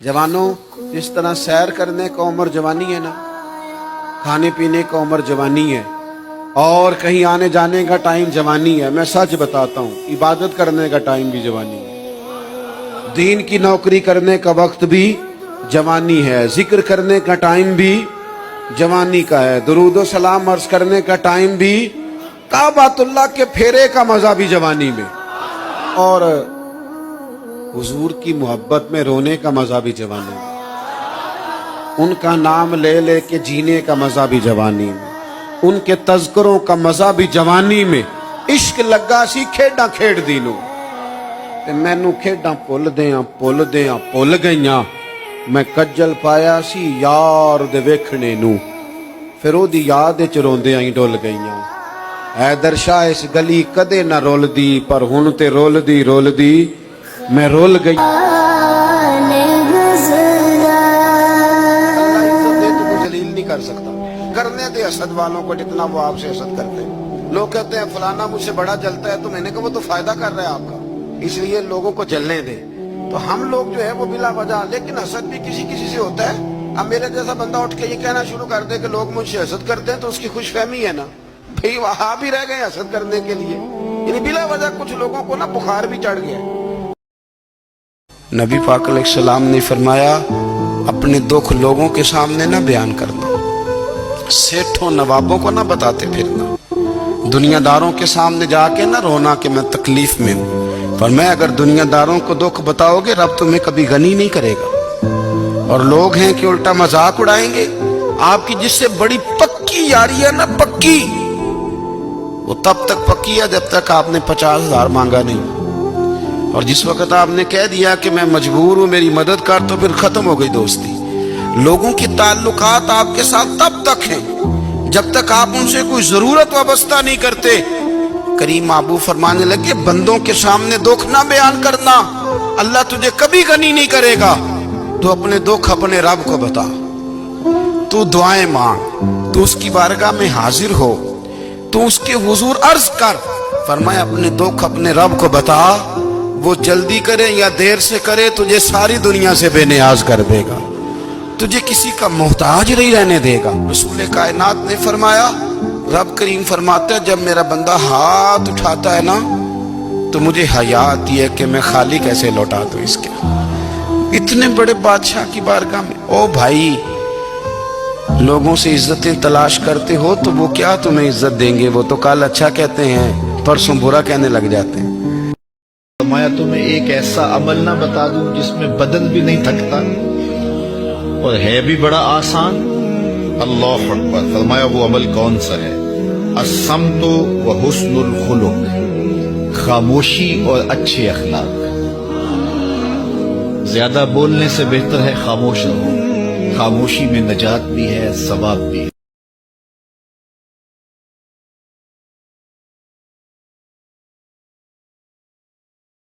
जवानों, जिस तरह सैर करने का उम्र जवानी है ना, खाने पीने का उम्र जवानी है, और कहीं आने जाने का टाइम जवानी है। मैं सच बताता हूँ, इबादत करने का टाइम भी जवानी है, दीन की नौकरी करने का वक्त भी जवानी है, जिक्र करने का टाइम भी जवानी का है, दुरूद सलाम अर्ज करने का टाइम भी, काबातुल्लाह के फेरे का मजा भी जवानी में, और हुजूर की मोहब्बत में रोने का मजा भी जवानी में, उनका नाम ले ले के जीने का मजा भी जवानी में, उनके तज़किरों का मजा भी जवानी में। इश्क लगा सी खेडां खेड दी नूं ते मैनू खेडां भुल गईयां। मैं कज्जल पाया सी यार दे वेखणे नूं, फिर ओदी याद विच रोंदियां ही डुल गईयां। हैदर शाह इस गली कदे ना रुलदी, पर हुण ते रुलदी मैं रुल गई। जलील नहीं कर सकता, करने दे असद वालों को जितना वो आपसे असद करते हैं। लोग कहते हैं फलाना मुझसे बड़ा जलता है, तो मैंने कहा वो तो फायदा कर रहा है आपका, इसलिए लोगों को जलने दे। तो हम लोग जो है वो बिला वजह, लेकिन हसद भी किसी किसी से होता है। अब मेरे जैसा बंदा उठ के ये कहना शुरू कर दे कि लोग मुझसे हसद करते हैं, तो उसकी खुशफहमी है ना भाई, वहां भी रह गए हसद करने के लिए। यानी बिला वजह कुछ लोगों को ना बुखार भी चढ़ गया। नबी पाक अलैहिस्सलाम ने फरमाया, अपने दुख लोगों के सामने ना बयान करना, सेठों नवाबों को ना बताते फिरना, दुनियादारों के सामने जाके ना रोना कि मैं तकलीफ में हूँ। पर मैं अगर दुनियादारों को दुख बताओगे, रब तुम्हें कभी गनी नहीं करेगा। और लोग हैं कि उल्टा मजाक उड़ाएंगे। आपकी जिससे बड़ी पक्की यारी है ना, पक्की, वो तब तक पक्की है जब तक आपने 50,000 मांगा नहीं। और जिस वक्त आपने कह दिया कि मैं मजबूर हूं, मेरी मदद कर, तो फिर खत्म हो गई दोस्ती। लोगों की ताल्लुकात आपके साथ तब तक हैं जब तक आप उनसे कोई जरूरत वाबस्ता नहीं करते। करीम आबू फरमाने लगे, बंदों के सामने दुख ना बयान करना, अल्लाह तुझे कभी गनी नहीं करेगा। तू अपने दुख अपने रब को बता, तू दुआएं मांग, तू उसकी बारगाह में हाजिर हो, तू उसके हुजूर अर्ज कर। फरमाया अपने दुख अपने रब को बता, वो जल्दी करे या देर से करे, तुझे सारी दुनिया से बेनियाज कर देगा, तुझे किसी का मोहताज नहीं रहने देगा। रसूल कायनात ने फरमाया, रब करीम फरमाता है, जब मेरा बंदा हाथ उठाता है ना, तो मुझे हया आती है कि मैं खाली कैसे लौटा दूं इसके। इतने बड़े बादशाह की बारगाह में, ओ भाई, लोगों से इज्जतें तलाश करते हो तो वो क्या तुम्हें इज्जत देंगे? वो तो कल अच्छा कहते हैं, परसों बुरा कहने लग जाते हैं। फरमाया, तुम्हें एक ऐसा अमल ना बता दूं जिसमें बदन भी नहीं थकता और है भी बड़ा आसान? अल्लाह अकबर। फरमाया, वो अमल कौन सा है? अस्सम्तु व हुस्नुल खुलुक, खामोशी और अच्छे अखलाक। ज्यादा बोलने से बेहतर है खामोश रहो, खामोशी में नजात भी है, सवाब भी है।